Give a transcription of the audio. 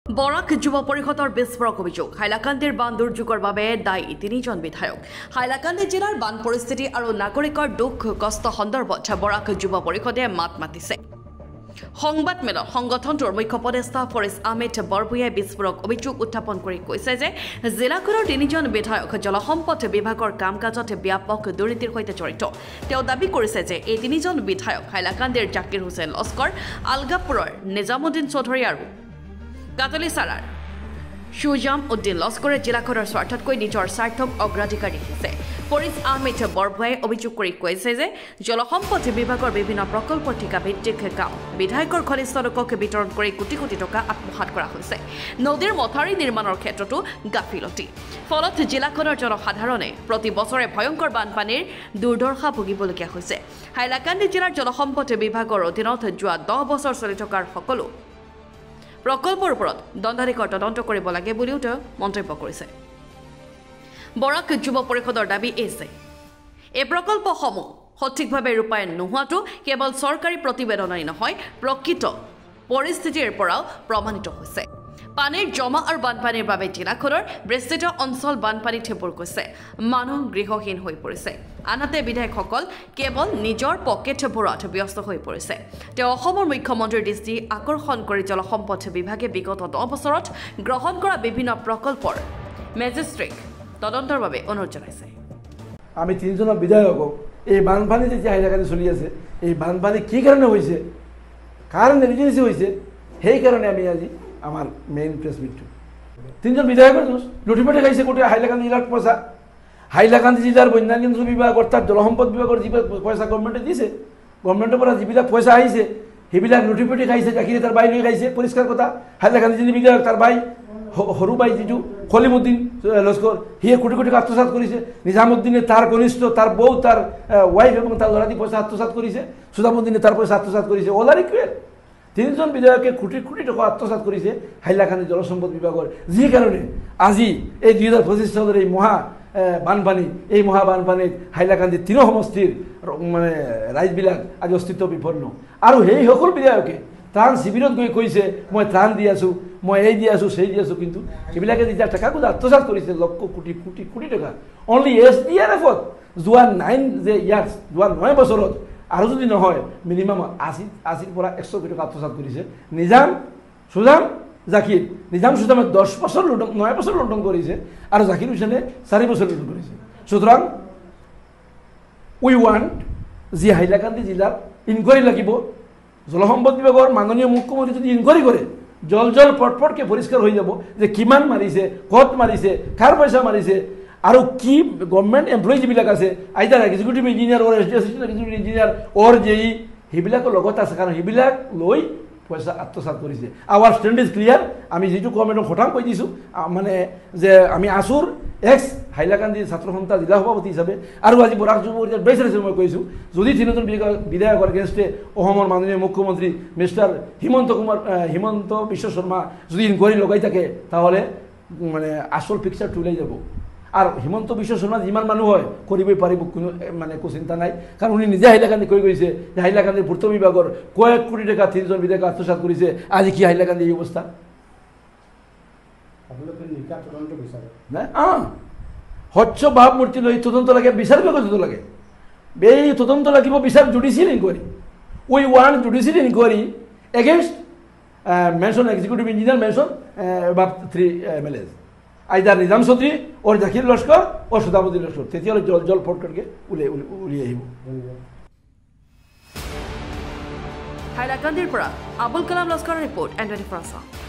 বৰাক যুব পৰিষদৰ বিস্ফোৰক অভিযোগ হাইলাকান্দিৰ বান দুৰ্যোগৰ বাবে দায়ী তিনিজন বিধায়ক হাইলাকান্দি জিলাৰ বান পৰিস্থিতি আৰু নাগৰিকৰ দুখ কষ্ট সন্দৰ্ভত বৰাক যুব পৰিষদে মাত মাতিছে সংবাদ মেলত সংগঠনটোৰ মুখ্য উপদেষ্টা ফৰিজ আহমেদ বৰভূঞাই বিস্ফোৰক অভিযোগ উত্থাপন কৰি কৈছে যে জিলাখনৰ তিনিজন বিধায়ক জলসম্পদ বিভাগৰ কাম-কাজত ব্যাপক দুৰ্নীতিৰ সৈতে জড়িত তেওঁ দাবী কৰিছে যে এই তিনিজন বিধায়ক হাইলাকান্দিৰ জাকিৰ হুছেইন লস্কৰ আলগাপুৰৰ নিজামুদ্দিন চৌধুৰী আৰু কাটলি সাৰাৰ সুজাম উদ্দিন লস্কৰে জিলাখনৰ স্বাৰ্থতকৈ নিজৰ স্বাৰ্থক অগ্ৰাধিকাৰ দিছে ফৰিজ আহমেদ বৰভূঞাই অভিযোগ কৰি কৈছে যে জলসম্পদ বিভাগৰ বিভিন্ন প্ৰকল্পৰ ঠিকা ভিত্তিক কাম বিধায়কৰ ঘনিষ্ঠ লোকক বিতৰণ কৰি কোটি কোটি টকা আত্মসাৎ কৰা হৈছে নদীৰ মথাউৰি নিৰ্মাণৰ ক্ষেত্ৰতো গাফিলতি ফলত জিলাখনৰ জনসাধাৰণে প্ৰতি বছৰে ভয়ংকৰ বানপানীৰ দুৰ্দশা ভুগিবলগীয়া হৈছে হাইলাকান্দি জিলাৰ জলসম্পদ বিভাগৰ অধীনত যোৱা 10 বছৰ চলি থকাৰ সকলো প্ৰকল্পৰ ওপৰত দণ্ডাধীশৰ তদন্ত কৰিব লাগে বুলিও তেওঁ মন্তব্য কৰিছে বৰাক যুৱ পৰিষদৰ দাবী আছে এই প্ৰকল্পসমূহ সঠিকভাৱে ৰূপায়ণ নোহোৱাটো কেৱল চৰকাৰী প্ৰতিবেদনেই নহয় প্ৰকৃত পৰিস্থিতিৰ পৰাও প্ৰমাণিত হৈছে পানীৰ জমা আৰু বানপানীৰ বাবে জিলাখনৰ বিস্তৃত অঞ্চল বানপানীত ভৰি গৈছে মানুহ গৃহহীন হৈ পৰিছে আনহাতে বিধায়কসকল কেৱল নিজৰ পকেট ভৰোৱাত ব্যস্ত হৈ পৰিছে তেওঁ অসমৰ মুখ্যমন্ত্ৰীৰ দৃষ্টি আকৰ্ষণ কৰি জলসম্পদ বিভাগে বিগত 10 বছৰত গ্ৰহণ কৰা বিভিন্ন প্ৰকল্পৰ মেজিষ্ট্ৰেট তদন্তৰ বাবে অনুৰোধ জনাইছে আমি তিনিজন বিধায়কক এই বানপানী যে হাইলাকান্দি চলি আছে এই বানপানী কি কাৰণে হৈছে কাৰণ নেগলিজেন্সি হৈছে সেই কাৰণে আমি আজি আমার মেইন প্রেস মিটটো তিনজন বিধায়কের দোষ লুটিপাটি খাইছে গোটে হাইলাকান্দি জেলার পয়সা হাইলাকান্দি জেলার বন্যানিয়ন্ত্রণ বিভাগ অর্থাৎ জলসম্পদ বিভাগের যে পয়সা গভর্নমেন্টে দিছে গভর্নমেন্টের পৰা যিবিলাক পয়সা আহিছে সেইবিলাক লুটিপাটি খাইছে জাকিৰে তাৰ বাই লৈ খাইছে পৰিষ্কাৰ কথা হাইলাকান্দি যিনি বিধায়ক তাৰ বাই সৰু বাই যিটো খলিমুদ্দিন লস্কৰ সিয়ে কোটি কোটি আত্মসাৎ কৰিছে নিজামুদ্দিনে তাৰ ঘনিষ্ঠ তাৰ বউ তাৰ ওয়াইফ এবং তাৰ ল'ৰা দি পয়সা আত্মসাৎ কৰিছে সুজামুদ্দিনে তাৰ পয়সা আত্মসাৎ কৰিছে অল আৰ ইকুয়াল তিনিজন বিধায়কে কোটি কোটি টকা আত্মসাৎ কৰিছে হাইলাকান্দি জলসম্পদ বিভাগৰ যি কাৰণে আজি এই 2025 চনৰ এই মহা বানপানী এই মহা বানপানীত হাইলাকান্দি তিন সমষ্টিৰ মানে ৰাইজবিলাক আজি অস্তিত্ব বিপন্ন আৰু সেই সকল বিধায়কে ত্ৰাণ শিবিৰত গৈ কৈছে মই ত্ৰাণ দি আছো মই এই দি আছো সেই দি আছো কিন্তু এইবিলাকে যেতিয়া টকা আত্মসাৎ কৰিছে লক্ষ কোটি কোটি কোটি টকা অনলি SDRFত যোৱা 9 যে ইয়াৰ্ছ যোৱা 9 বছৰত আৰু যদি নহয় মিনিমাম 80 পৰা 100 কোটি টকা আত্মসাৎ কৰিছে নিজাম সুজাম জাকিৰ নিজাম সুজামে 10 বছৰ 9 বছৰ লুণ্ঠন কৰিছে আৰু জাকিৰ হুছেইনে 4 বছৰ লুণ্ঠন কৰিছে সুতৰাং উই ওয়ান্ট যি হাইলাকান্দি জিলাৰ ইনকোয়াৰি লাগিব জলসম্পদ বিভাগৰ মাননীয় মুখ্যমন্ত্ৰী যদি ইনকোয়াৰি কৰে জল পটপটকে পৰিষ্কাৰ হৈ যাব যে কিমান মাৰিছে কত মাৰিছে কাৰ পয়সা মাৰিছে আৰু কি গভৰ্নমেন্ট এমপ্লয়ি যিবিলাক আছে আইদাৰ এক্সিকিউটিভ ইঞ্জিনিয়াৰ অৰ এছিস্টেন্ট এক্সিকিউটিভ ইঞ্জিনিয়াৰ অৰ জেই সেইবিলাকৰ লগত আছে কাৰণ সেইবিলাক লৈ পয়সা আত্মসাৎ কৰিছে আৱাৰ ষ্টেণ্ড ইজ ক্লিয়াৰ আমি যিটো কমেণ্টক খটাং কৈ দিছোঁ মানে যে আমি আসুৰ এক্স হাইলাকান্দি ছাত্ৰ সন্থা জিলা সভাপতি হিচাপে আৰু আজি বৰাক যুৱ পৰিষদৰ বেছ হিচাপে মই কৈছোঁ যদি তিনিজন বিধায়কৰ এগেইনষ্টে অসমৰ মাননীয় মুখ্যমন্ত্ৰী মিষ্টাৰ হিমন্ত বিশ্ব শৰ্মা যদি ইনকোয়াৰি লগাই থাকে তাহলে মানে আসল পিকচাৰটো ওলাই যাব আৰ হিমন্ত বিশ্ব শৰ্মা যিমান মানুহ হয় কৰিবই পাৰিব কোনো মানে একো চিন্তা নাই কাৰণ উনি নিজে হাইলাকান্দি কৈ গৈছে যে হাইলাকান্দিৰ পূৰ্ত বিভাগৰ কয়েক কোটি টাকা তিনিজন বিধায়ক আত্মসাৎ কৰিছে আজি কি হাইলাকান্দি এই অৱস্থা স্বচ্ছ ভাৱমূৰ্তি লৈ তদন্ত লাগে বিচাৰ বিভাগত লাগে এই তদন্ত লাগিব বিচাৰ judicial inquiry we want judicial inquiry against mention executive engineer mention above 3 MLAs either Nizam Chowdhury or Zakir Laskar ও সুজামুদ্দিন লস্কর তেতিয়াহ'লে জল ফটকটকে উলিয়াই আহিব হাইলাকান্দিৰ পৰা আবুল কালাম লস্কৰৰ ৰিপৰ্ট N24